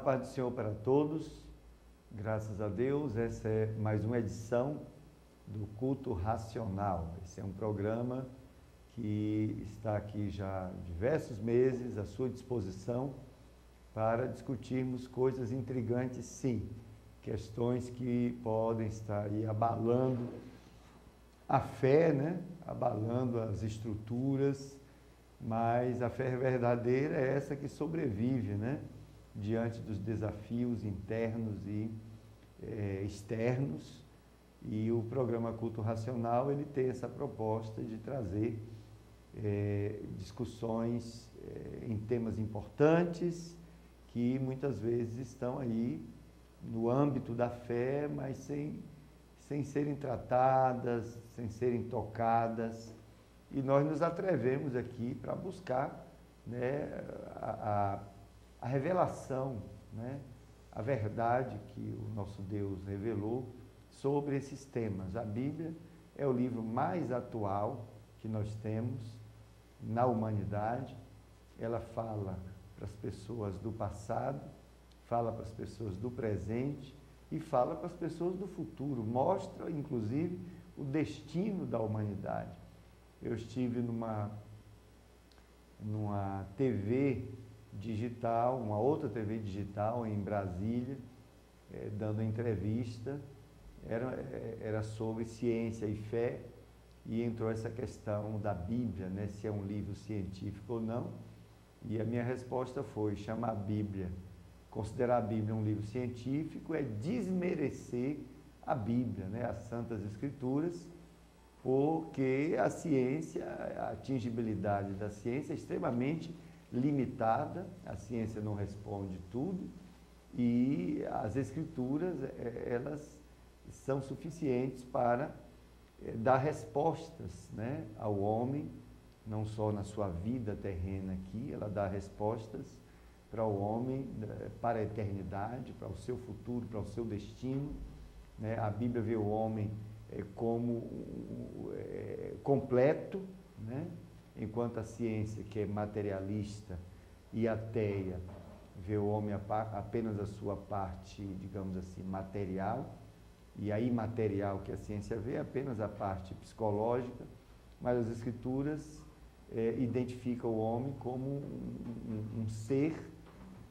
paz do Senhor para todos, graças a Deus. Essa é mais uma edição do Culto Racional. Esse é um programa que está aqui já há diversos meses à sua disposição para discutirmos coisas intrigantes, sim, questões que podem estar aí abalando a fé, né? Abalando as estruturas, mas a fé verdadeira é essa que sobrevive, né? Diante dos desafios internos e externos. E o programa Culto Racional, ele tem essa proposta de trazer discussões em temas importantes que muitas vezes estão aí no âmbito da fé, mas sem serem tratadas, sem serem tocadas. E nós nos atrevemos aqui para buscar, né, a revelação, né, a verdade que o nosso Deus revelou sobre esses temas. A Bíblia é o livro mais atual que nós temos na humanidade. Ela fala para as pessoas do passado, fala para as pessoas do presente e fala para as pessoas do futuro. Mostra, inclusive, o destino da humanidade. Eu estive numa TV digital, uma outra TV digital em Brasília, dando entrevista. Era sobre ciência e fé, e entrou essa questão da Bíblia, né, se é um livro científico ou não. E a minha resposta foi: chamar a Bíblia, considerar a Bíblia um livro científico é desmerecer a Bíblia, né, as Santas Escrituras, porque a ciência, a atingibilidade da ciência é extremamente limitada, a ciência não responde tudo, e as Escrituras, elas são suficientes para dar respostas, né, ao homem, não só na sua vida terrena aqui, ela dá respostas para o homem, para a eternidade, para o seu futuro, para o seu destino, né? A Bíblia vê o homem como completo, né? Enquanto a ciência, que é materialista e ateia, vê o homem apenas a sua parte, digamos assim, material, e a imaterial, que a ciência vê, apenas a parte psicológica, mas as Escrituras identificam o homem como um ser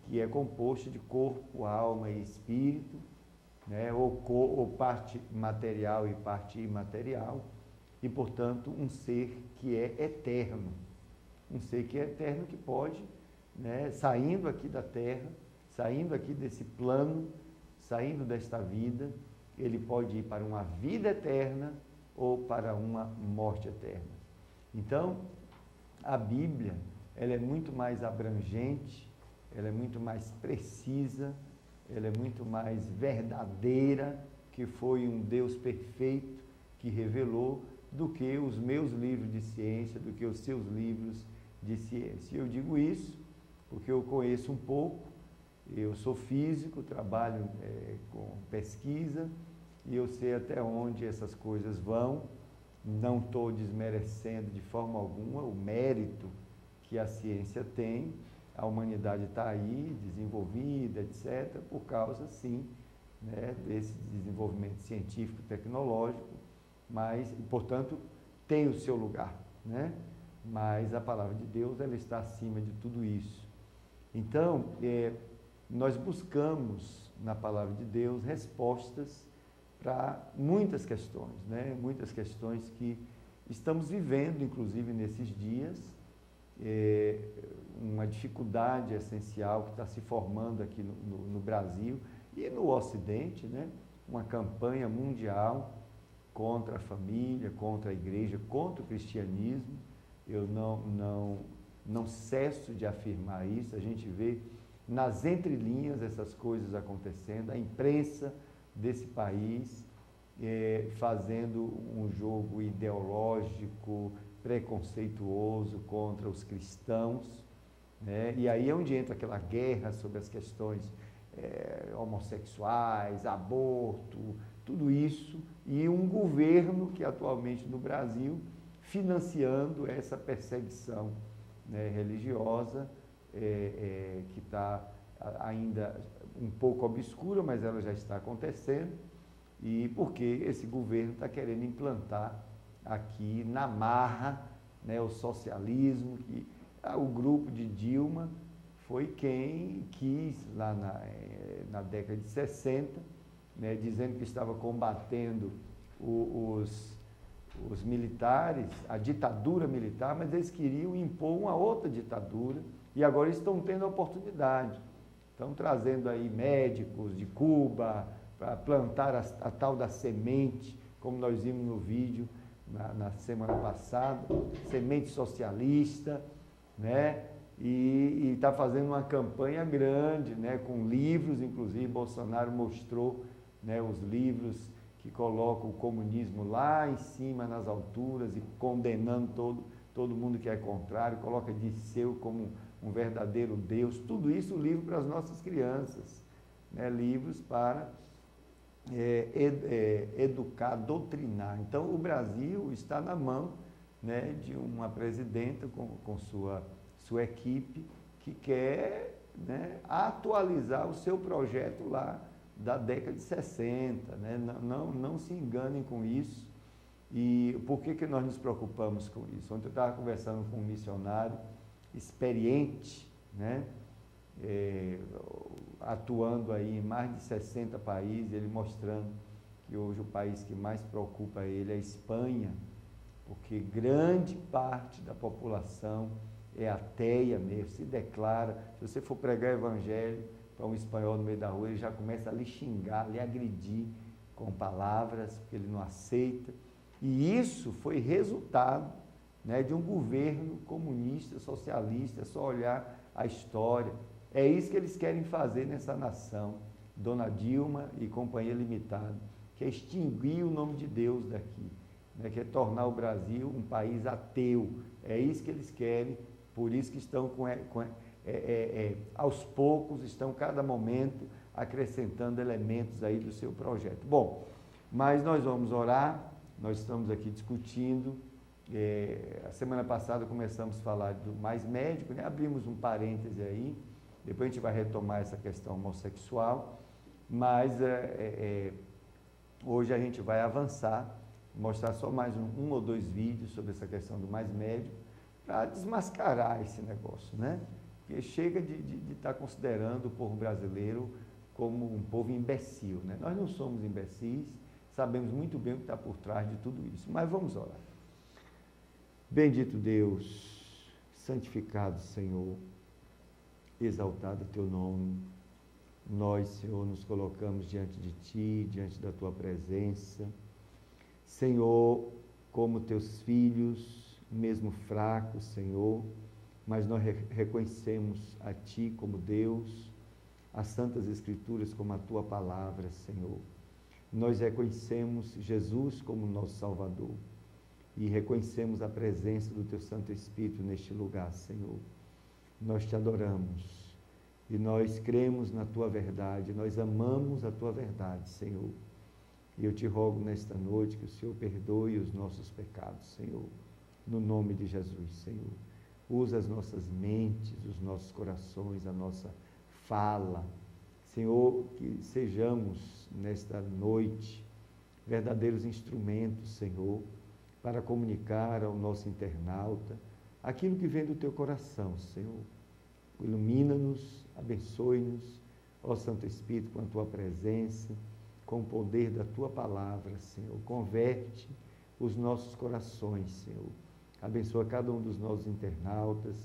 que é composto de corpo, alma e espírito, né? ou parte material e parte imaterial, e, portanto, um ser que é eterno. Um ser que é eterno, que pode, né, saindo aqui da terra, saindo aqui desse plano, saindo desta vida, ele pode ir para uma vida eterna ou para uma morte eterna. Então, a Bíblia, ela é muito mais abrangente, ela é muito mais precisa, ela é muito mais verdadeira, que foi um Deus perfeito que revelou, do que os meus livros de ciência, do que os seus livros de ciência. E eu digo isso porque eu conheço um pouco, eu sou físico, trabalho com pesquisa, e eu sei até onde essas coisas vão. Não estou desmerecendo de forma alguma o mérito que a ciência tem. A humanidade está aí, desenvolvida, etc., por causa, sim, né, desse desenvolvimento científico, tecnológico, mas, portanto, tem o seu lugar, né? Mas a palavra de Deus, ela está acima de tudo isso. Então, nós buscamos na palavra de Deus respostas para muitas questões, né? Muitas questões que estamos vivendo, inclusive nesses dias, uma dificuldade essencial que está se formando aqui no Brasil e no Ocidente, né? Uma campanha mundial contra a família, contra a igreja, contra o cristianismo. Eu não cesso de afirmar isso. A gente vê nas entrelinhas essas coisas acontecendo, a imprensa desse país fazendo um jogo ideológico, preconceituoso contra os cristãos, né? E aí é onde entra aquela guerra sobre as questões homossexuais, aborto, tudo isso, e um governo que atualmente no Brasil financiando essa perseguição, né, religiosa, que está ainda um pouco obscura, mas ela já está acontecendo, e porque esse governo está querendo implantar aqui na marra, né, o socialismo, que o grupo de Dilma foi quem quis, lá na década de 60, né, dizendo que estava combatendo os militares, a ditadura militar, mas eles queriam impor uma outra ditadura, e agora estão tendo a oportunidade. Estão trazendo aí médicos de Cuba para plantar a tal da semente, como nós vimos no vídeo na semana passada, semente socialista, né? E está fazendo uma campanha grande, né? Com livros, inclusive Bolsonaro mostrou, né, os livros que colocam o comunismo lá em cima, nas alturas, e condenando todo mundo que é contrário, coloca Disseu como um verdadeiro Deus, tudo isso livro para as nossas crianças, né? Livros para educar, doutrinar. Então, o Brasil está na mão, né, de uma presidenta com sua equipe, que quer, né, atualizar o seu projeto lá da década de 60, né? Não se enganem com isso. E por que nós nos preocupamos com isso? Ontem eu estava conversando com um missionário experiente, né? Atuando aí em mais de 60 países, ele mostrando que hoje o país que mais preocupa ele é a Espanha, porque grande parte da população é ateia mesmo, se declara. Se você for pregar evangelho para um espanhol no meio da rua, ele já começa a lhe xingar, lhe agredir com palavras, porque ele não aceita. E isso foi resultado, né, de um governo comunista, socialista. É só olhar a história. É isso que eles querem fazer nessa nação, Dona Dilma e Companhia Limitada, que é extinguir o nome de Deus daqui, né, que é tornar o Brasil um país ateu. É isso que eles querem, por isso que estão aos poucos, estão cada momento acrescentando elementos aí do seu projeto. Bom, mas nós vamos orar, nós estamos aqui discutindo. A semana passada começamos a falar do mais médico, né? Abrimos um parêntese aí, depois a gente vai retomar essa questão homossexual, mas hoje a gente vai avançar, mostrar só mais um ou dois vídeos sobre essa questão do mais médico, para desmascarar esse negócio, né? Porque chega de estar considerando o povo brasileiro como um povo imbecil, né? Nós não somos imbecis, sabemos muito bem o que está por trás de tudo isso, mas vamos orar. Bendito Deus, santificado Senhor, exaltado teu nome. Nós, Senhor, nos colocamos diante de Ti, diante da Tua presença. Senhor, como Teus filhos, mesmo fracos, Senhor, mas nós reconhecemos a Ti como Deus, as Santas Escrituras como a Tua palavra, Senhor. Nós reconhecemos Jesus como nosso Salvador e reconhecemos a presença do Teu Santo Espírito neste lugar, Senhor. Nós Te adoramos e nós cremos na Tua verdade, nós amamos a Tua verdade, Senhor. E eu Te rogo nesta noite que o Senhor perdoe os nossos pecados, Senhor, no nome de Jesus, Senhor. Usa as nossas mentes, os nossos corações, a nossa fala, Senhor, que sejamos nesta noite verdadeiros instrumentos, Senhor, para comunicar ao nosso internauta aquilo que vem do Teu coração, Senhor. Ilumina-nos, abençoe-nos, ó Santo Espírito, com a Tua presença, com o poder da Tua palavra, Senhor. Converte os nossos corações, Senhor. Abençoa cada um dos nossos internautas,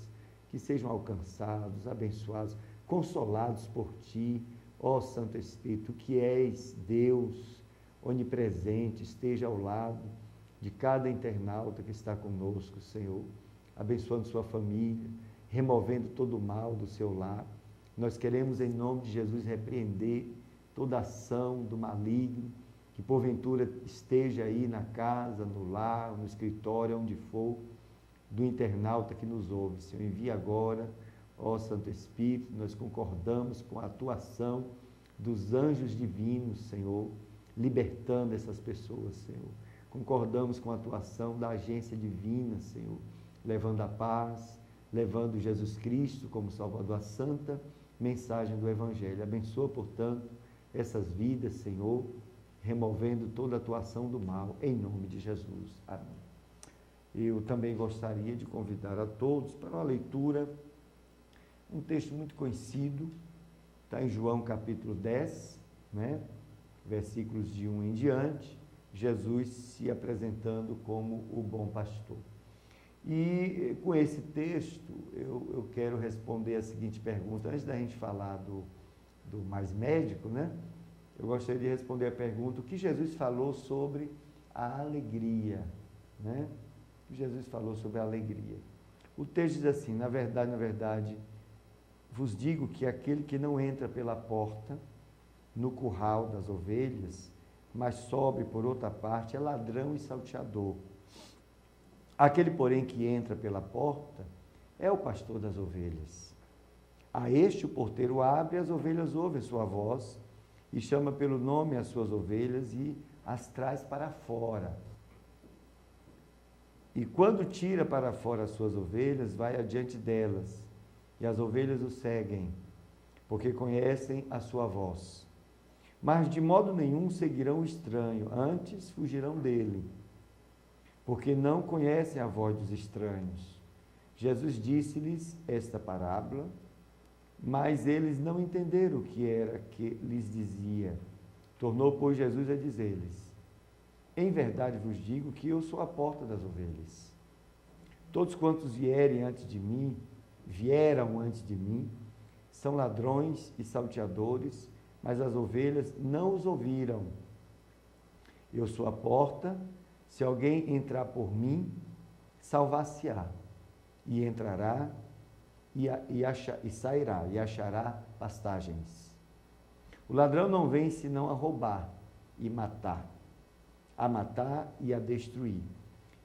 que sejam alcançados, abençoados, consolados por Ti, ó Santo Espírito, que és Deus onipresente, esteja ao lado de cada internauta que está conosco, Senhor, abençoando sua família, removendo todo o mal do seu lar. Nós queremos, em nome de Jesus, repreender toda ação do maligno, que porventura esteja aí na casa, no lar, no escritório, onde for, do internauta que nos ouve, Senhor. Envia agora, ó Santo Espírito, nós concordamos com a atuação dos anjos divinos, Senhor, libertando essas pessoas, Senhor. Concordamos com a atuação da agência divina, Senhor, levando a paz, levando Jesus Cristo como Salvador, a santa mensagem do Evangelho. Abençoa, portanto, essas vidas, Senhor, removendo toda a atuação do mal, em nome de Jesus. Amém. Eu também gostaria de convidar a todos para uma leitura, um texto muito conhecido, está em João capítulo 10, né? Versículos de 1 em diante, Jesus se apresentando como o bom pastor. E com esse texto, eu quero responder a seguinte pergunta, antes da gente falar do mais médico, né? Eu gostaria de responder a pergunta, o que Jesus falou sobre a alegria, né? O que Jesus falou sobre a alegria. O texto diz assim, na verdade, vos digo que aquele que não entra pela porta, no curral das ovelhas, mas sobe por outra parte, é ladrão e salteador. Aquele, porém, que entra pela porta, é o pastor das ovelhas. A este o porteiro abre, as ovelhas ouvem sua voz, e chama pelo nome as suas ovelhas e as traz para fora. E quando tira para fora as suas ovelhas, vai adiante delas, e as ovelhas o seguem, porque conhecem a sua voz. Mas de modo nenhum seguirão o estranho, antes fugirão dele, porque não conhecem a voz dos estranhos. Jesus disse-lhes esta parábola, mas eles não entenderam o que era que lhes dizia. Tornou, pois, Jesus a dizer-lhes, em verdade vos digo que eu sou a porta das ovelhas. Todos quantos vieram antes de mim, são ladrões e salteadores, mas as ovelhas não os ouviram. Eu sou a porta, se alguém entrar por mim, salvar-se-á, e entrará e sairá, e achará pastagens. O ladrão não vem senão a roubar e matar, e a destruir.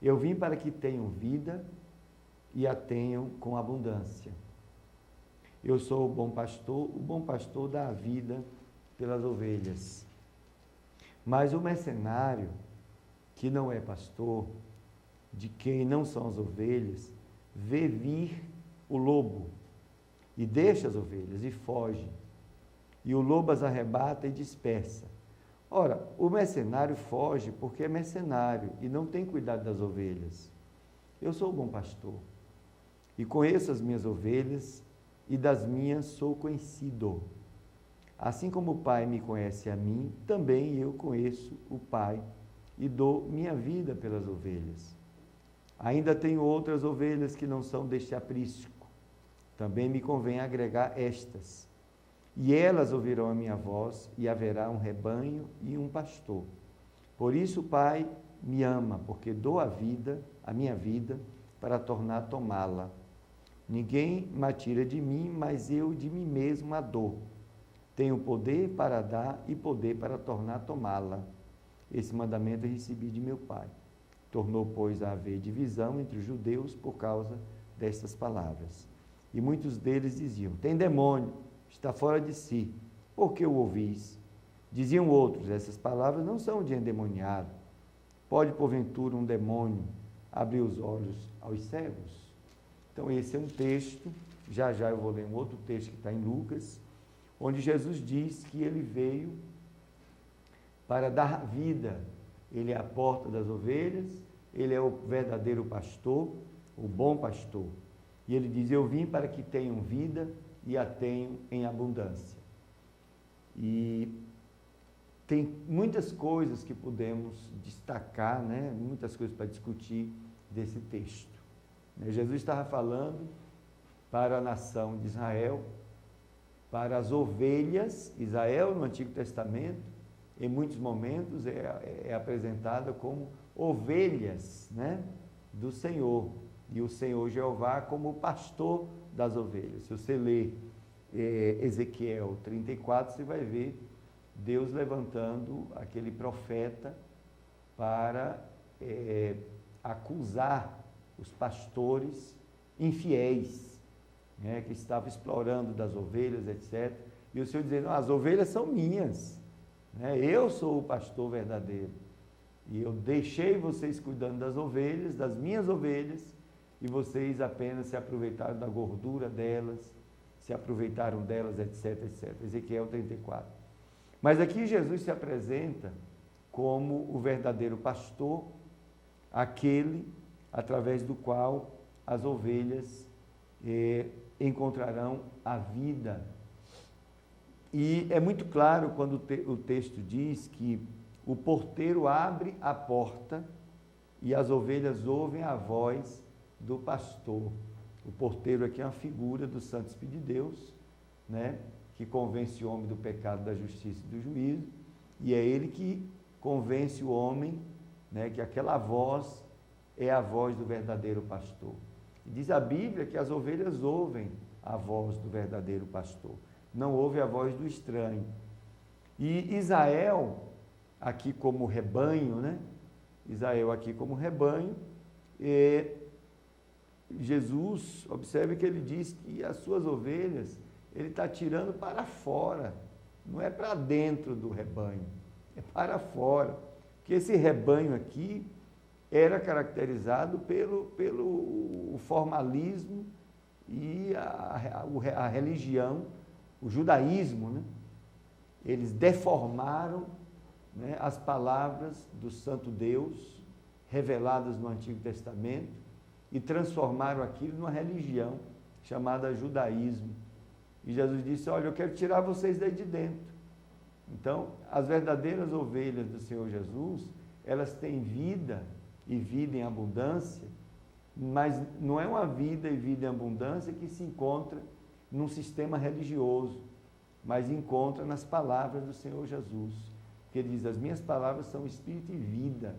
Eu vim para que tenham vida e a tenham com abundância. Eu sou o bom pastor dá a vida pelas ovelhas. Mas o mercenário, que não é pastor, de quem não são as ovelhas, vê vir o lobo e deixa as ovelhas e foge. E o lobo as arrebata e dispersa. Ora, o mercenário foge porque é mercenário e não tem cuidado das ovelhas. Eu sou o bom pastor e conheço as minhas ovelhas e das minhas sou conhecido. Assim como o Pai me conhece a mim, também eu conheço o Pai e dou minha vida pelas ovelhas. Ainda tenho outras ovelhas que não são deste aprisco. Também me convém agregar estas. E elas ouvirão a minha voz, e haverá um rebanho e um pastor. Por isso o Pai me ama, porque dou a minha vida, para tornar a tomá-la. Ninguém me tira de mim, mas eu de mim mesmo a dou. Tenho poder para dar e poder para tornar a tomá-la. Esse mandamento eu recebi de meu Pai. Tornou, pois, a haver divisão entre os judeus por causa destas palavras. E muitos deles diziam, tem demônio, está fora de si, por que o ouvis? Diziam outros, essas palavras não são de endemoniado. Pode, porventura, um demônio abrir os olhos aos cegos? Então, esse é um texto, já eu vou ler um outro texto que está em Lucas, onde Jesus diz que ele veio para dar vida. Ele é a porta das ovelhas, ele é o verdadeiro pastor, o bom pastor. E ele diz, eu vim para que tenham vida e a tenham em abundância. E tem muitas coisas que podemos destacar, né? Muitas coisas para discutir desse texto. Jesus estava falando para a nação de Israel, para as ovelhas. Israel, no Antigo Testamento, em muitos momentos é apresentada como ovelhas, né, do Senhor. E o Senhor Jeová como o pastor das ovelhas. Se você ler Ezequiel 34, você vai ver Deus levantando aquele profeta para acusar os pastores infiéis, né, que estavam explorando das ovelhas, etc. E o Senhor dizendo, as ovelhas são minhas, né? Eu sou o pastor verdadeiro. E eu deixei vocês cuidando das ovelhas, das minhas ovelhas, e vocês apenas se aproveitaram da gordura delas, se aproveitaram delas, etc, etc. Ezequiel 34. Mas aqui Jesus se apresenta como o verdadeiro pastor, aquele através do qual as ovelhas encontrarão a vida. E é muito claro quando o texto diz que o porteiro abre a porta e as ovelhas ouvem a voz do pastor. O porteiro aqui é uma figura do Santo Espírito de Deus, né, que convence o homem do pecado, da justiça e do juízo, e é ele que convence o homem, né, que aquela voz é a voz do verdadeiro pastor. E diz a Bíblia que as ovelhas ouvem a voz do verdadeiro pastor, não ouve a voz do estranho. E Israel, aqui como rebanho, né? Israel aqui como rebanho, Jesus, observe que ele diz que as suas ovelhas, ele está tirando para fora, não é para dentro do rebanho, é para fora. Porque esse rebanho aqui era caracterizado pelo formalismo e a religião, o judaísmo, né? Eles deformaram, né, as palavras do Santo Deus reveladas no Antigo Testamento e transformaram aquilo numa religião chamada judaísmo. E Jesus disse: olha, eu quero tirar vocês daí de dentro. Então, as verdadeiras ovelhas do Senhor Jesus, elas têm vida e vida em abundância, mas não é uma vida e vida em abundância que se encontra num sistema religioso, mas encontra nas palavras do Senhor Jesus. Porque ele diz: as minhas palavras são espírito e vida,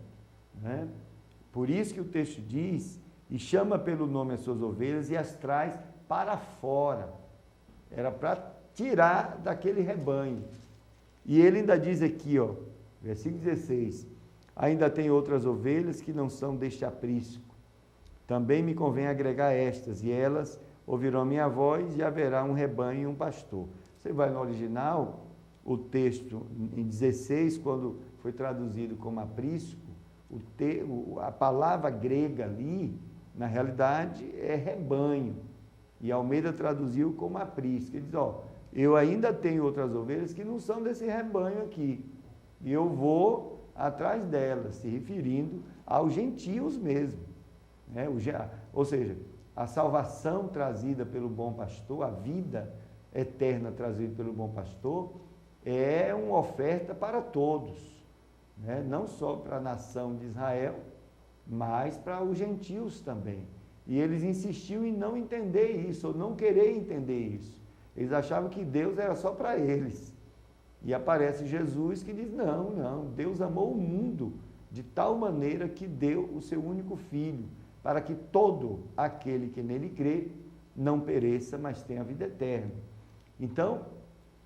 né? Por isso que o texto diz: e chama pelo nome as suas ovelhas e as traz para fora. Era para tirar daquele rebanho. E ele ainda diz aqui, ó, versículo 16: ainda tem outras ovelhas que não são deste aprisco. Também me convém agregar estas, e elas ouvirão a minha voz, e haverá um rebanho e um pastor. Você vai no original, o texto em 16, quando foi traduzido como aprisco, a palavra grega ali, na realidade, é rebanho. E Almeida traduziu como aprisco. Ele diz: ó, eu ainda tenho outras ovelhas que não são desse rebanho aqui. E eu vou atrás delas, se referindo aos gentios mesmo, né? Ou seja, a salvação trazida pelo bom pastor, a vida eterna trazida pelo bom pastor, é uma oferta para todos, né? Não só para a nação de Israel, mas para os gentios também. E eles insistiam em não entender isso, ou não querer entender isso. Eles achavam que Deus era só para eles. E aparece Jesus que diz: não, não, Deus amou o mundo de tal maneira que deu o seu único filho, para que todo aquele que nele crê não pereça, mas tenha a vida eterna. Então,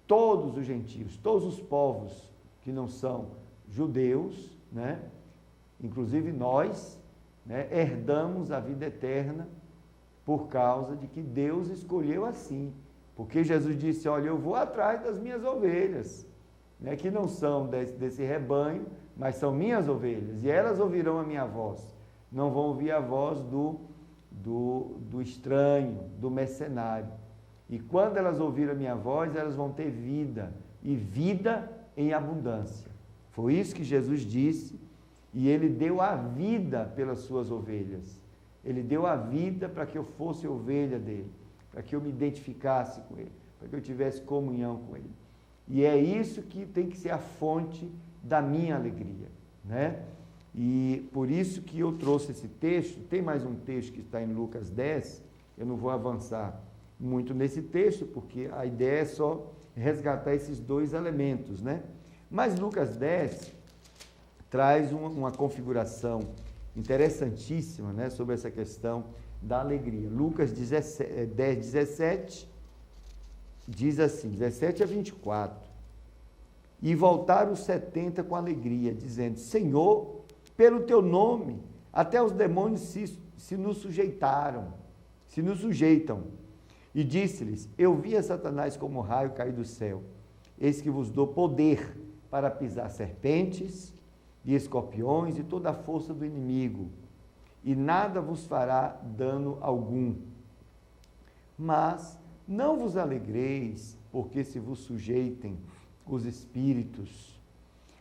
todos os gentios, todos os povos que não são judeus, né, inclusive nós, né, herdamos a vida eterna por causa de que Deus escolheu assim. Porque Jesus disse: olha, eu vou atrás das minhas ovelhas, né, que não são desse rebanho, mas são minhas ovelhas, e elas ouvirão a minha voz. Não vão ouvir a voz do estranho, do mercenário. E quando elas ouvirem a minha voz, elas vão ter vida, e vida em abundância. Foi isso que Jesus disse, e ele deu a vida pelas suas ovelhas. Ele deu a vida para que eu fosse ovelha dele, para que eu me identificasse com ele, para que eu tivesse comunhão com ele. E é isso que tem que ser a fonte da minha alegria, né? E por isso que eu trouxe esse texto. Tem mais um texto que está em Lucas 10, eu não vou avançar muito nesse texto, porque a ideia é só resgatar esses dois elementos, né? Mas Lucas 10 traz uma configuração interessantíssima, né, sobre essa questão da alegria. Lucas 10, 17, diz assim, 17 a 24: e voltaram os 70 com alegria, dizendo: Senhor, pelo teu nome, até os demônios se nos sujeitam. E disse-lhes: eu vi a Satanás como raio cair do céu. Eis que vos dou poder para pisar serpentes e escorpiões e toda a força do inimigo, e nada vos fará dano algum. Mas Não vos alegreis, porque se vos sujeitem os espíritos.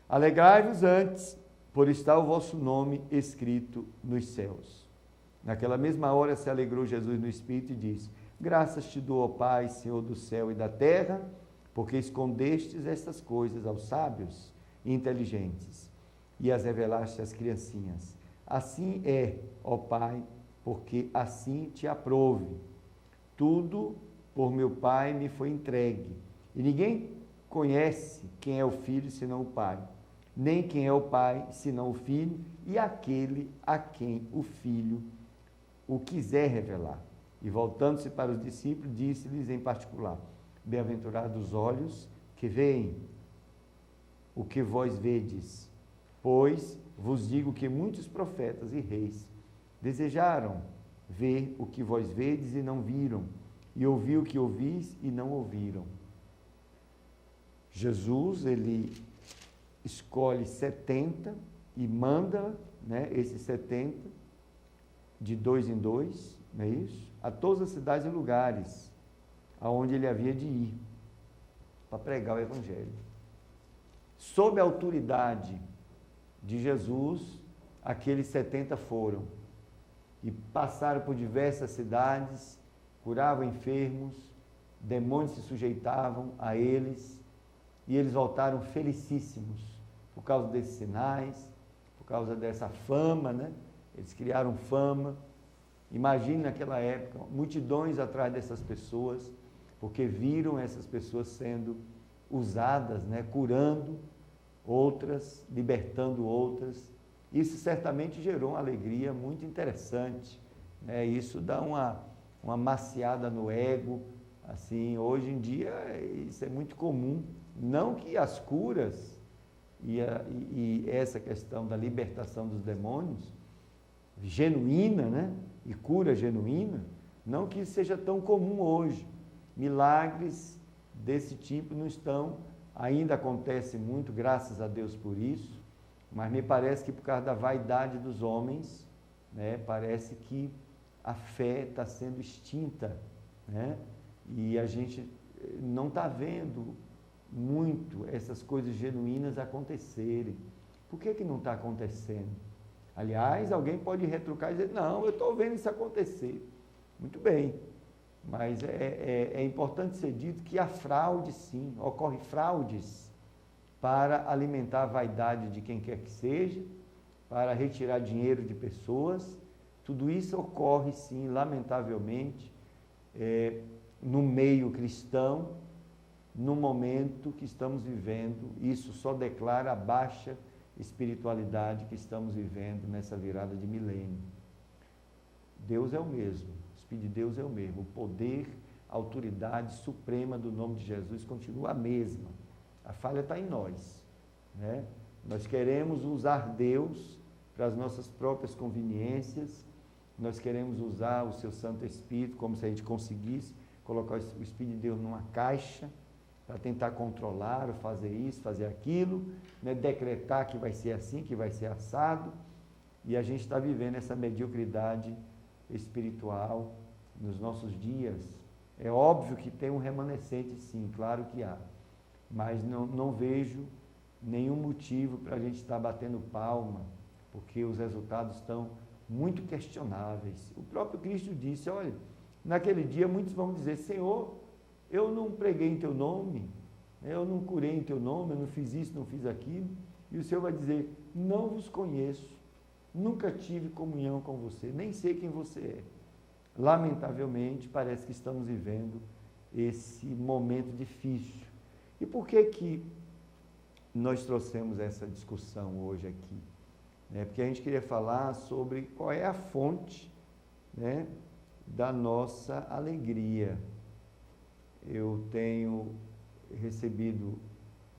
Alegrai-vos antes, por estar o vosso nome escrito nos céus. Naquela mesma hora se alegrou Jesus no Espírito e disse: graças te dou, ó Pai, Senhor do céu e da terra, porque escondestes estas coisas aos sábios e inteligentes e as revelaste às criancinhas. Assim é, ó Pai, porque assim te aprouve. Tudo por meu Pai me foi entregue. E ninguém conhece quem é o Filho senão o Pai, nem quem é o Pai senão o Filho e aquele a quem o Filho o quiser revelar. E voltando-se para os discípulos, disse-lhes em particular: bem-aventurados os olhos que veem o que vós vedes, pois vos digo que muitos profetas e reis desejaram ver o que vós vedes e não viram, e ouvir o que ouvis e não ouviram. Jesus, ele escolhe 70 e manda, esses 70, de 2 em 2, não é isso? A todas as cidades e lugares aonde ele havia de ir para pregar o Evangelho. Sob a autoridade de Jesus, aqueles 70 foram e passaram por diversas cidades, curavam enfermos, demônios se sujeitavam a eles, e eles voltaram felicíssimos por causa desses sinais, por causa dessa fama, Eles criaram fama. Imagine naquela época, multidões atrás dessas pessoas, porque viram essas pessoas sendo usadas, curando outras, libertando outras. Isso certamente gerou uma alegria muito interessante, Isso dá uma maciada no ego, assim. Hoje em dia isso é muito comum. Não que as curas e essa questão da libertação dos demônios genuína, e cura genuína, não que isso seja tão comum hoje. Milagres desse tipo não estão, ainda acontece muito, graças a Deus por isso, mas me parece que por causa da vaidade dos homens, parece que a fé está sendo extinta, e a gente não está vendo muito essas coisas genuínas acontecerem. Por que não está acontecendo? Aliás, alguém pode retrucar e dizer: não, eu estou vendo isso acontecer. Muito bem, mas é importante ser dito que há fraude, sim, ocorre fraudes para alimentar a vaidade de quem quer que seja, para retirar dinheiro de pessoas. Tudo isso ocorre, sim, lamentavelmente, no meio cristão, no momento que estamos vivendo. Isso só declara a baixa espiritualidade que estamos vivendo nessa virada de milênio. Deus é o mesmo, o Espírito de Deus é o mesmo, o poder, a autoridade suprema do nome de Jesus continua a mesma. A falha está em nós, Nós queremos usar Deus para as nossas próprias conveniências, nós queremos usar o seu Santo Espírito como se a gente conseguisse colocar o Espírito de Deus numa caixa para tentar controlar, ou fazer isso, fazer aquilo, decretar que vai ser assim, que vai ser assado, e a gente está vivendo essa mediocridade espiritual nos nossos dias. É óbvio que tem um remanescente, sim, claro que há, mas não vejo nenhum motivo para a gente estar batendo palma, porque os resultados estão muito questionáveis. O próprio Cristo disse: olha, naquele dia muitos vão dizer: Senhor, eu não preguei em teu nome, eu não curei em teu nome, eu não fiz isso, não fiz aquilo. E o Senhor vai dizer: não vos conheço, nunca tive comunhão com você, nem sei quem você é. Lamentavelmente, parece que estamos vivendo esse momento difícil. E por que nós trouxemos essa discussão hoje aqui? Porque a gente queria falar sobre qual é a fonte, da nossa alegria. Eu tenho recebido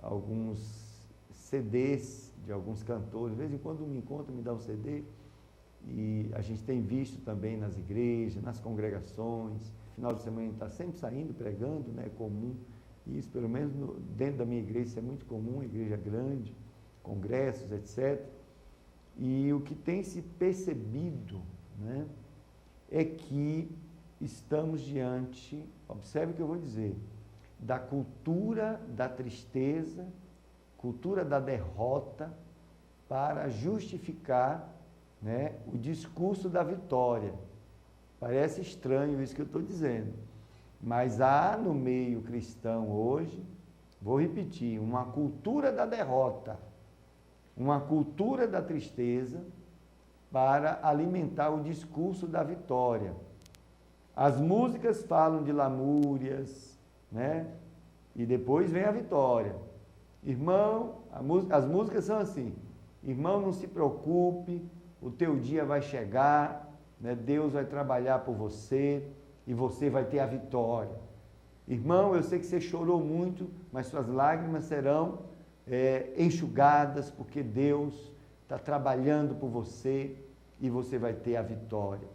alguns CDs de alguns cantores, de vez em quando me encontra, me dá um CD, e a gente tem visto também nas igrejas, nas congregações. Final de semana a gente está sempre saindo, pregando, é comum isso, pelo menos dentro da minha igreja isso é muito comum, igreja grande, congressos, etc. E o que tem se percebido, é que estamos diante, observe o que eu vou dizer, da cultura da tristeza, cultura da derrota, para justificar, né, o discurso da vitória. Parece estranho isso que eu estou dizendo, mas há no meio cristão hoje, vou repetir, uma cultura da derrota, uma cultura da tristeza para alimentar o discurso da vitória. As músicas falam de lamúrias, né? E depois vem a vitória. Irmão, as músicas são assim: irmão, não se preocupe, o teu dia vai chegar, né? Deus vai trabalhar por você e você vai ter a vitória. Irmão, eu sei que você chorou muito, mas suas lágrimas serão enxugadas, porque Deus está trabalhando por você e você vai ter a vitória,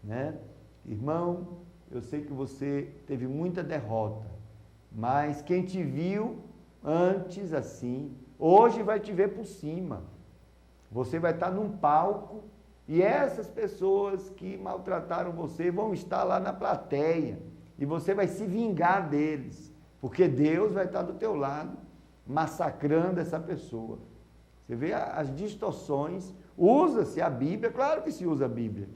né? Irmão, eu sei que você teve muita derrota, mas quem te viu antes assim, hoje vai te ver por cima. Você vai estar num palco e essas pessoas que maltrataram você vão estar lá na plateia e você vai se vingar deles, porque Deus vai estar do teu lado, massacrando essa pessoa. Você vê as distorções, usa-se a Bíblia, claro que se usa a Bíblia,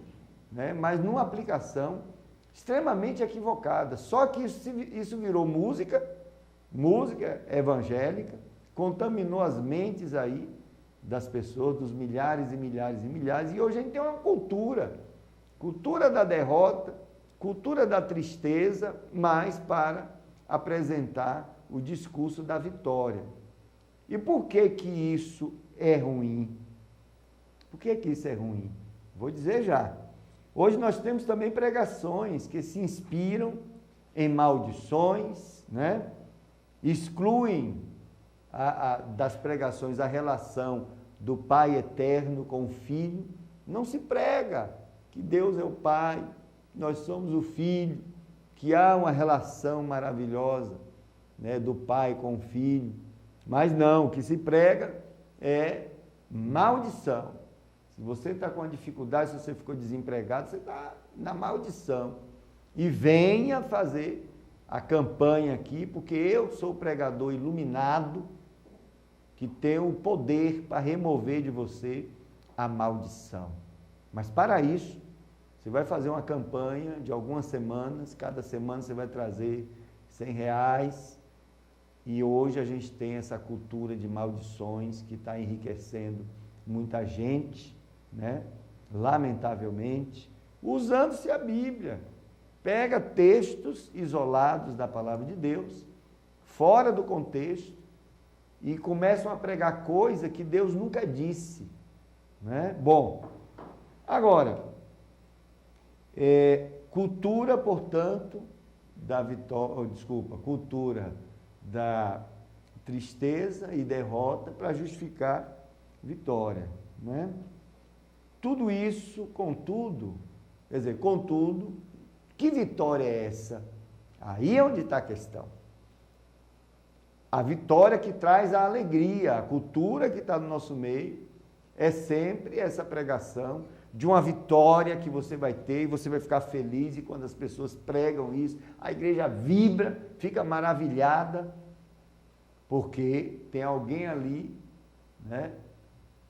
né? Mas numa aplicação extremamente equivocada. Só que isso virou música evangélica, contaminou as mentes aí das pessoas, dos milhares e milhares e milhares, e hoje a gente tem uma cultura da derrota, cultura da tristeza, mas para apresentar o discurso da vitória. E por que que isso é ruim? Por que que isso é ruim? Vou dizer já. Hoje nós temos também pregações que se inspiram em maldições, né? Excluem das pregações a relação do Pai eterno com o Filho. Não se prega que Deus é o Pai, que nós somos o Filho, que há uma relação maravilhosa, né, do Pai com o Filho. Mas não, o que se prega é maldição. Se você está com uma dificuldade, se você ficou desempregado, você está na maldição. E venha fazer a campanha aqui, porque eu sou o pregador iluminado, que tem o poder para remover de você a maldição. Mas para isso, você vai fazer uma campanha de algumas semanas, cada semana você vai trazer R$100, e hoje a gente tem essa cultura de maldições que está enriquecendo muita gente, né? Lamentavelmente, usando-se a Bíblia. Pega textos isolados da palavra de Deus, fora do contexto, e começam a pregar coisa que Deus nunca disse, né? Bom, agora, cultura, portanto, da vitória, cultura da tristeza e derrota para justificar vitória, né? Tudo isso, contudo, que vitória é essa? Aí é onde está a questão. A vitória que traz a alegria, a cultura que está no nosso meio, é sempre essa pregação de uma vitória que você vai ter e você vai ficar feliz, e quando as pessoas pregam isso, a igreja vibra, fica maravilhada, porque tem alguém ali, né,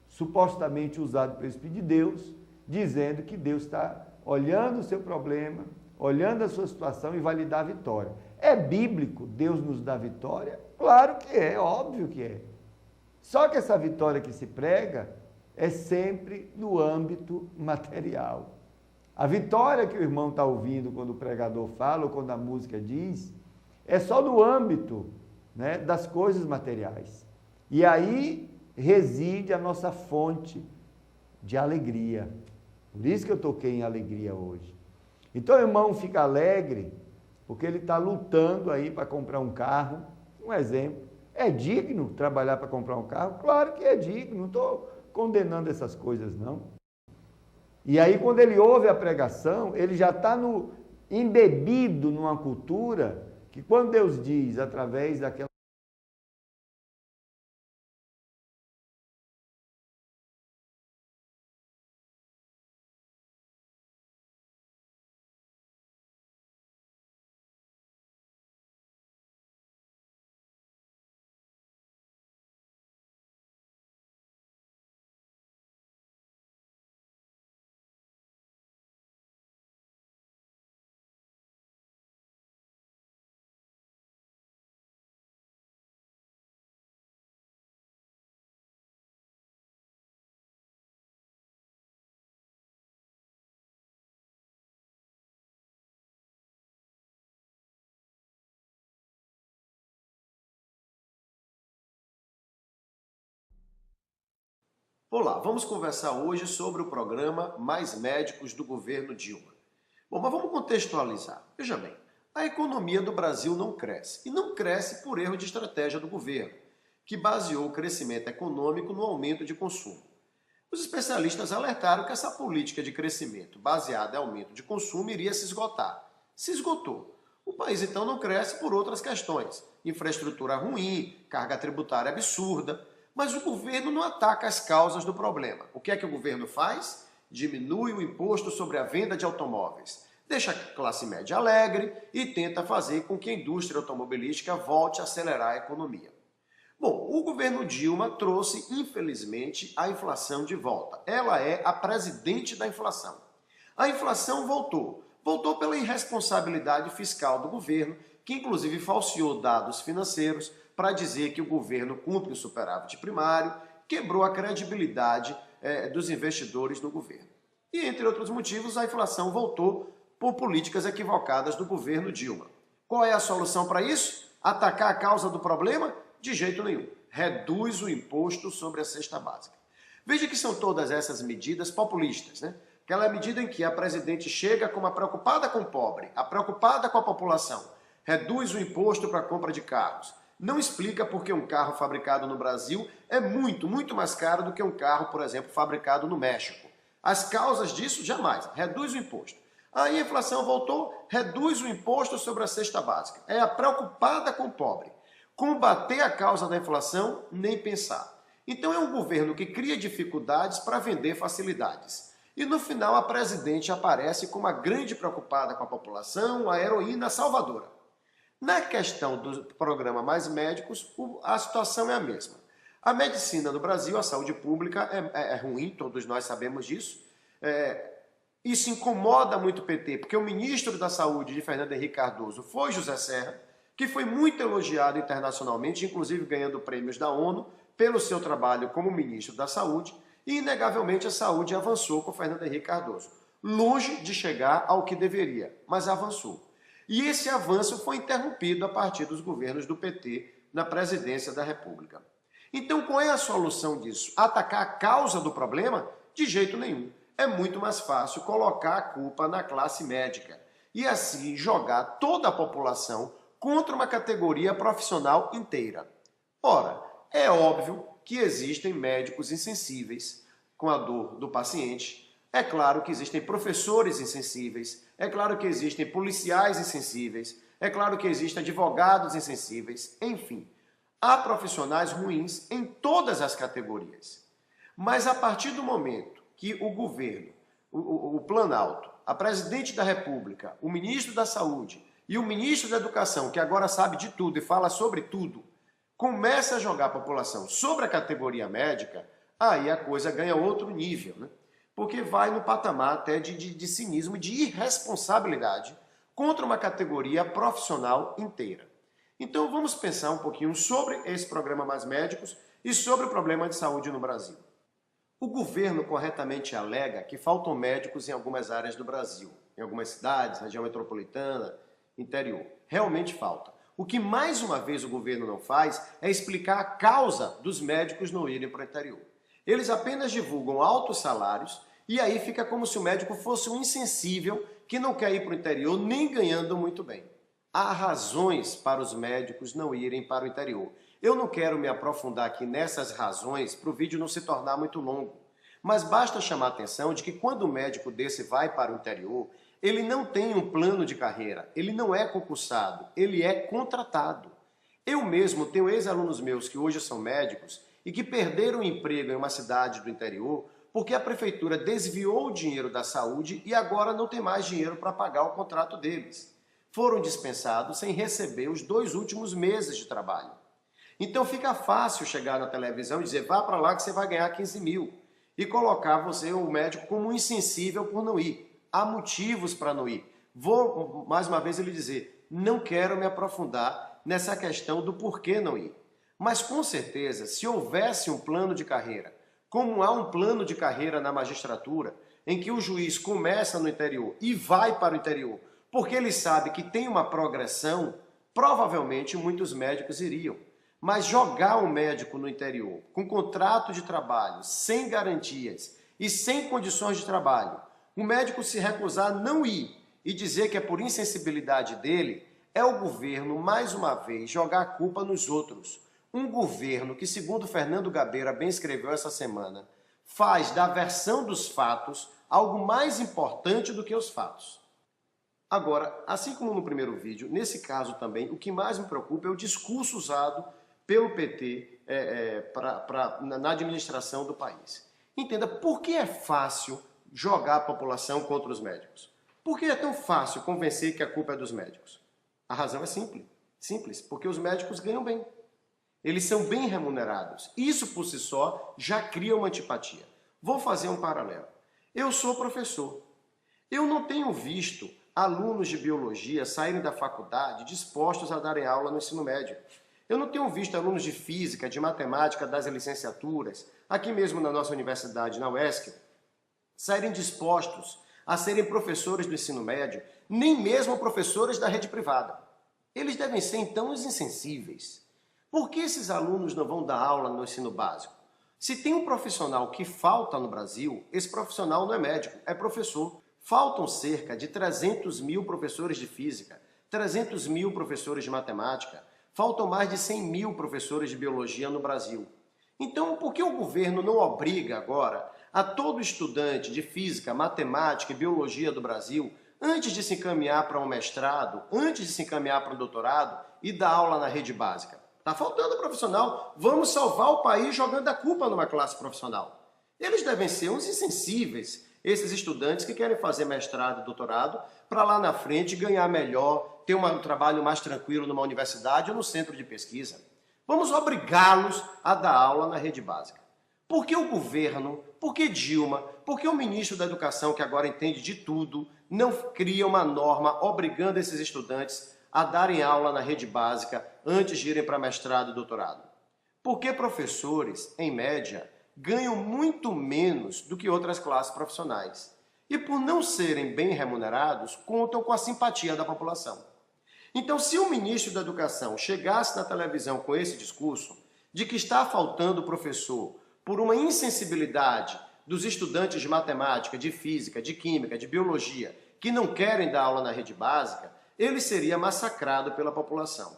supostamente usado pelo Espírito de Deus, dizendo que Deus está olhando o seu problema, olhando a sua situação e vai lhe dar a vitória. É bíblico Deus nos dá vitória? Claro que é, óbvio que é. Só que essa vitória que se prega é sempre no âmbito material. A vitória que o irmão está ouvindo quando o pregador fala ou quando a música diz, é só no âmbito, né, das coisas materiais. E aí reside a nossa fonte de alegria. Por isso que eu toquei em alegria hoje. Então o irmão fica alegre porque ele está lutando aí para comprar um carro. Um exemplo. É digno trabalhar para comprar um carro? Claro que é digno, não estou condenando essas coisas, não. E aí, quando ele ouve a pregação, ele já está embebido numa cultura que, quando Deus diz, através daquela Olá, vamos conversar hoje sobre o programa Mais Médicos do governo Dilma. Bom, mas vamos contextualizar. Veja bem, a economia do Brasil não cresce. E não cresce por erro de estratégia do governo, que baseou o crescimento econômico no aumento de consumo. Os especialistas alertaram que essa política de crescimento baseada em aumento de consumo iria se esgotar. Se esgotou. O país então não cresce por outras questões. Infraestrutura ruim, carga tributária absurda. Mas o governo não ataca as causas do problema. O que é que o governo faz? Diminui o imposto sobre a venda de automóveis. Deixa a classe média alegre e tenta fazer com que a indústria automobilística volte a acelerar a economia. Bom, o governo Dilma trouxe, infelizmente, a inflação de volta. Ela é a presidente da inflação. A inflação voltou. Voltou pela irresponsabilidade fiscal do governo, que inclusive falseou dados financeiros para dizer que o governo cumpre o superávit primário, quebrou a credibilidade dos investidores no governo. E, entre outros motivos, a inflação voltou por políticas equivocadas do governo Dilma. Qual é a solução para isso? Atacar a causa do problema? De jeito nenhum. Reduz o imposto sobre a cesta básica. Veja que são todas essas medidas populistas, né? Aquela medida em que a presidente chega como a preocupada com o pobre, a preocupada com a população, reduz o imposto para a compra de carros. Não explica por que um carro fabricado no Brasil é muito mais caro do que um carro, por exemplo, fabricado no México. As causas disso, jamais. Reduz o imposto. Aí a inflação voltou, reduz o imposto sobre a cesta básica. É a preocupada com o pobre. Combater a causa da inflação, nem pensar. Então é um governo que cria dificuldades para vender facilidades. E no final a presidente aparece como a grande preocupada com a população, a heroína salvadora. Na questão do programa Mais Médicos, a situação é a mesma. A medicina no Brasil, a saúde pública é ruim, todos nós sabemos disso. Isso incomoda muito o PT, porque o ministro da Saúde de Fernando Henrique Cardoso foi José Serra, que foi muito elogiado internacionalmente, inclusive ganhando prêmios da ONU, pelo seu trabalho como ministro da Saúde, e inegavelmente a saúde avançou com Fernando Henrique Cardoso. Longe de chegar ao que deveria, mas avançou. E esse avanço foi interrompido a partir dos governos do PT na presidência da República. Então, qual é a solução disso? Atacar a causa do problema? De jeito nenhum. É muito mais fácil colocar a culpa na classe médica e assim jogar toda a população contra uma categoria profissional inteira. Ora, é óbvio que existem médicos insensíveis com a dor do paciente. É claro que existem professores insensíveis, é claro que existem policiais insensíveis, é claro que existem advogados insensíveis, enfim. Há profissionais ruins em todas as categorias. Mas a partir do momento que o governo, o Planalto, a presidente da República, o ministro da Saúde e o ministro da Educação, que agora sabe de tudo e fala sobre tudo, começa a jogar a população sobre a categoria médica, aí a coisa ganha outro nível, né? Porque vai no patamar até de cinismo, de irresponsabilidade contra uma categoria profissional inteira. Então vamos pensar um pouquinho sobre esse programa Mais Médicos e sobre o problema de saúde no Brasil. O governo corretamente alega que faltam médicos em algumas áreas do Brasil, em algumas cidades, região metropolitana, interior. Realmente falta. O que mais uma vez o governo não faz é explicar a causa dos médicos não irem para o interior. Eles apenas divulgam altos salários e aí fica como se o médico fosse um insensível que não quer ir para o interior nem ganhando muito bem. Há razões para os médicos não irem para o interior. Eu não quero me aprofundar aqui nessas razões para o vídeo não se tornar muito longo. Mas basta chamar a atenção de que quando o médico desse vai para o interior, ele não tem um plano de carreira, ele não é concursado, ele é contratado. Eu mesmo tenho ex-alunos meus que hoje são médicos e que perderam o emprego em uma cidade do interior porque a prefeitura desviou o dinheiro da saúde e agora não tem mais dinheiro para pagar o contrato deles. Foram dispensados sem receber os 2 últimos meses de trabalho. Então fica fácil chegar na televisão e dizer, vá para lá que você vai ganhar 15 mil. E colocar você, o médico, como um insensível por não ir. Há motivos para não ir. Vou, mais uma vez, lhe dizer, não quero me aprofundar nessa questão do porquê não ir. Mas, com certeza, se houvesse um plano de carreira, como há um plano de carreira na magistratura, em que o juiz começa no interior e vai para o interior, porque ele sabe que tem uma progressão, provavelmente muitos médicos iriam. Mas jogar um médico no interior, com contrato de trabalho, sem garantias e sem condições de trabalho, o médico se recusar a não ir e dizer que é por insensibilidade dele, é o governo, mais uma vez, jogar a culpa nos outros. Um governo que, segundo Fernando Gabeira bem escreveu essa semana, faz da versão dos fatos algo mais importante do que os fatos. Agora, assim como no primeiro vídeo, nesse caso também, o que mais me preocupa é o discurso usado pelo PT na administração do país. Entenda, por que é fácil jogar a população contra os médicos? Por que é tão fácil convencer que a culpa é dos médicos? A razão é simples, porque os médicos ganham bem. Eles são bem remunerados. Isso por si só já cria uma antipatia. Vou fazer um paralelo. Eu sou professor. Eu não tenho visto alunos de biologia saírem da faculdade dispostos a darem aula no ensino médio. Eu não tenho visto alunos de física, de matemática das licenciaturas, aqui mesmo na nossa universidade, na UESC, saírem dispostos a serem professores do ensino médio, nem mesmo professores da rede privada. Eles devem ser, então, os insensíveis. Por que esses alunos não vão dar aula no ensino básico? Se tem um profissional que falta no Brasil, esse profissional não é médico, é professor. Faltam cerca de 300 mil professores de física, 300 mil professores de matemática, faltam mais de 100 mil professores de biologia no Brasil. Então, por que o governo não obriga agora a todo estudante de física, matemática e biologia do Brasil, antes de se encaminhar para um mestrado, antes de se encaminhar para um doutorado, e dar aula na rede básica? Está faltando profissional. Vamos salvar o país jogando a culpa numa classe profissional. Eles devem ser uns insensíveis, esses estudantes que querem fazer mestrado e doutorado para lá na frente ganhar melhor, ter um trabalho mais tranquilo numa universidade ou no centro de pesquisa. Vamos obrigá-los a dar aula na rede básica. Por que o governo, por que Dilma, por que o ministro da Educação, que agora entende de tudo, não cria uma norma obrigando esses estudantes a darem aula na rede básica antes de irem para mestrado e doutorado? Porque professores, em média, ganham muito menos do que outras classes profissionais. E por não serem bem remunerados, contam com a simpatia da população. Então, se o ministro da Educação chegasse na televisão com esse discurso de que está faltando professor por uma insensibilidade dos estudantes de matemática, de física, de química, de biologia, que não querem dar aula na rede básica, ele seria massacrado pela população.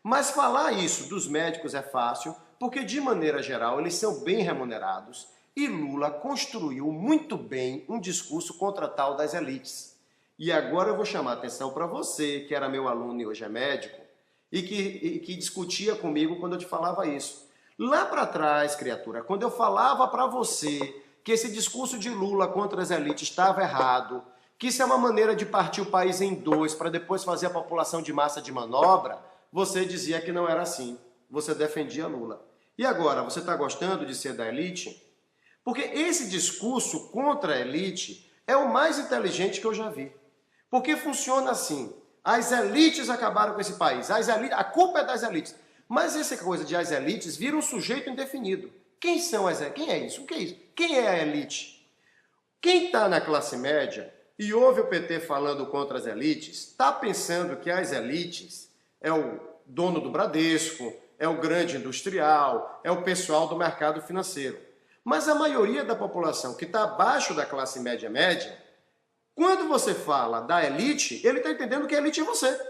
Mas falar isso dos médicos é fácil, porque de maneira geral eles são bem remunerados e Lula construiu muito bem um discurso contra tal das elites. E agora eu vou chamar a atenção para você, que era meu aluno e hoje é médico, e que discutia comigo quando eu te falava isso. Lá para trás, criatura, quando eu falava para você que esse discurso de Lula contra as elites estava errado, que isso é uma maneira de partir o país em dois para depois fazer a população de massa de manobra, você dizia que não era assim. Você defendia Lula. E agora, você está gostando de ser da elite? Porque esse discurso contra a elite é o mais inteligente que eu já vi. Porque funciona assim. As elites acabaram com esse país. A culpa é das elites. Mas essa coisa de as elites vira um sujeito indefinido. Quem são as elites? Quem é isso? O que é isso? Quem é a elite? Quem está na classe média e ouve o PT falando contra as elites, está pensando que as elites é o dono do Bradesco, é o grande industrial, é o pessoal do mercado financeiro. Mas a maioria da população que está abaixo da classe média, quando você fala da elite, ele está entendendo que a elite é você.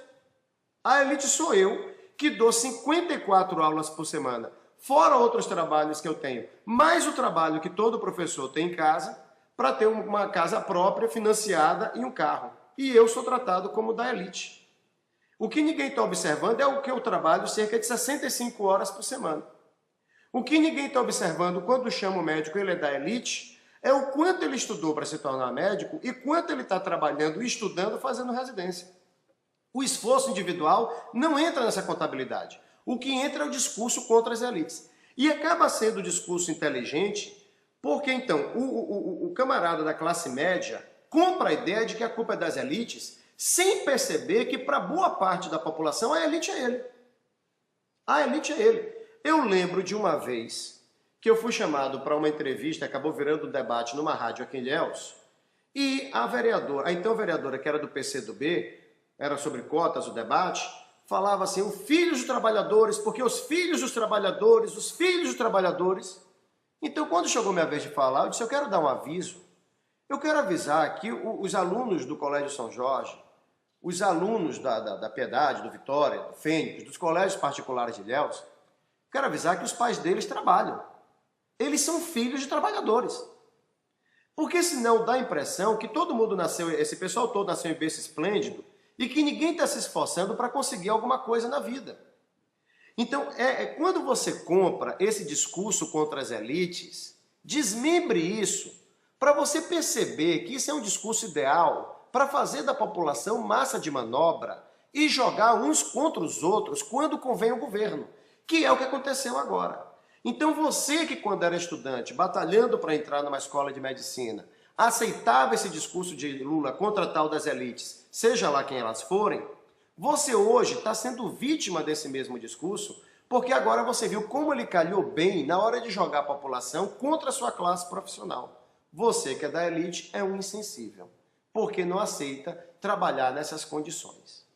A elite sou eu, que dou 54 aulas por semana, fora outros trabalhos que eu tenho, mais o trabalho que todo professor tem em casa, para ter uma casa própria, financiada e um carro. E eu sou tratado como da elite. O que ninguém está observando é o que eu trabalho cerca de 65 horas por semana. O que ninguém está observando quando chama o médico ele é da elite é o quanto ele estudou para se tornar médico e quanto ele está trabalhando, estudando, fazendo residência. O esforço individual não entra nessa contabilidade. O que entra é o discurso contra as elites. E acaba sendo o discurso inteligente porque, então, o camarada da classe média compra a ideia de que a culpa é das elites sem perceber que, para boa parte da população, a elite é ele. A elite é ele. Eu lembro de uma vez que eu fui chamado para uma entrevista, acabou virando um debate numa rádio aqui em Ilhéus, e a então vereadora, que era do PCdoB, era sobre cotas o debate, falava assim, os filhos dos trabalhadores, porque os filhos dos trabalhadores, os filhos dos trabalhadores. Então, quando chegou minha vez de falar, eu disse, eu quero dar um aviso. Eu quero avisar que os alunos do Colégio São Jorge, os alunos da Piedade, do Vitória, do Fênix, dos colégios particulares de Ilhéus, quero avisar que os pais deles trabalham. Eles são filhos de trabalhadores. Porque senão dá a impressão que todo mundo nasceu, esse pessoal todo nasceu em berço esplêndido e que ninguém está se esforçando para conseguir alguma coisa na vida. Então, quando você compra esse discurso contra as elites, desmembre isso para você perceber que isso é um discurso ideal para fazer da população massa de manobra e jogar uns contra os outros quando convém ao governo, que é o que aconteceu agora. Então você que quando era estudante, batalhando para entrar numa escola de medicina, aceitava esse discurso de Lula contra tal das elites, seja lá quem elas forem, você hoje está sendo vítima desse mesmo discurso, porque agora você viu como ele calhou bem na hora de jogar a população contra a sua classe profissional. Você que é da elite é um insensível, porque não aceita trabalhar nessas condições.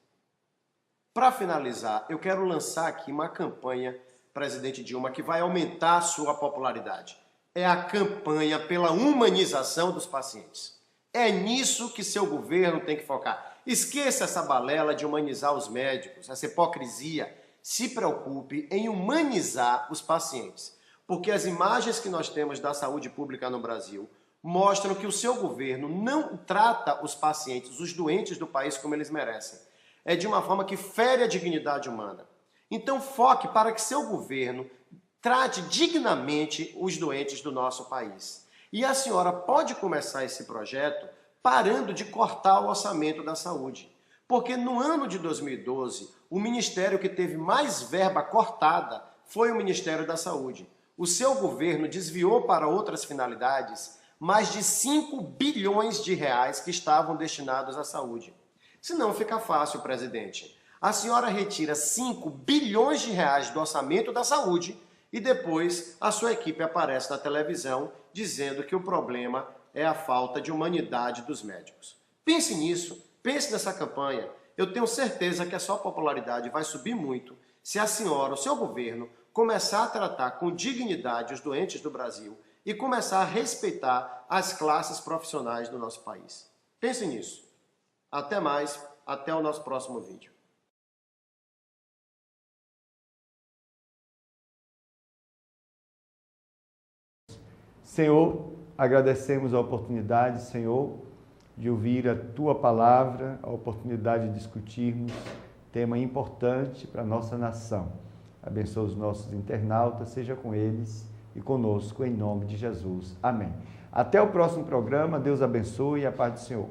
Para finalizar, eu quero lançar aqui uma campanha, presidente Dilma, que vai aumentar a sua popularidade. É a campanha pela humanização dos pacientes. É nisso que seu governo tem que focar. Esqueça essa balela de humanizar os médicos, essa hipocrisia. Se preocupe em humanizar os pacientes, porque as imagens que nós temos da saúde pública no Brasil mostram que o seu governo não trata os pacientes, os doentes do país como eles merecem. É de uma forma que fere a dignidade humana. Então foque para que seu governo trate dignamente os doentes do nosso país. E a senhora pode começar esse projeto parando de cortar o orçamento da saúde. Porque no ano de 2012, o ministério que teve mais verba cortada foi o Ministério da Saúde. O seu governo desviou para outras finalidades mais de 5 bilhões de reais que estavam destinados à saúde. Se não fica fácil, presidente. A senhora retira 5 bilhões de reais do orçamento da saúde e depois a sua equipe aparece na televisão dizendo que o problema é a falta de humanidade dos médicos. Pense nisso, pense nessa campanha. Eu tenho certeza que a sua popularidade vai subir muito se a senhora, o seu governo, começar a tratar com dignidade os doentes do Brasil e começar a respeitar as classes profissionais do nosso país. Pense nisso. Até mais, até o nosso próximo vídeo. Senhor, agradecemos a oportunidade, Senhor, de ouvir a Tua palavra, a oportunidade de discutirmos tema importante para a nossa nação. Abençoa os nossos internautas, seja com eles e conosco, em nome de Jesus. Amém. Até o próximo programa, Deus abençoe e a paz do Senhor.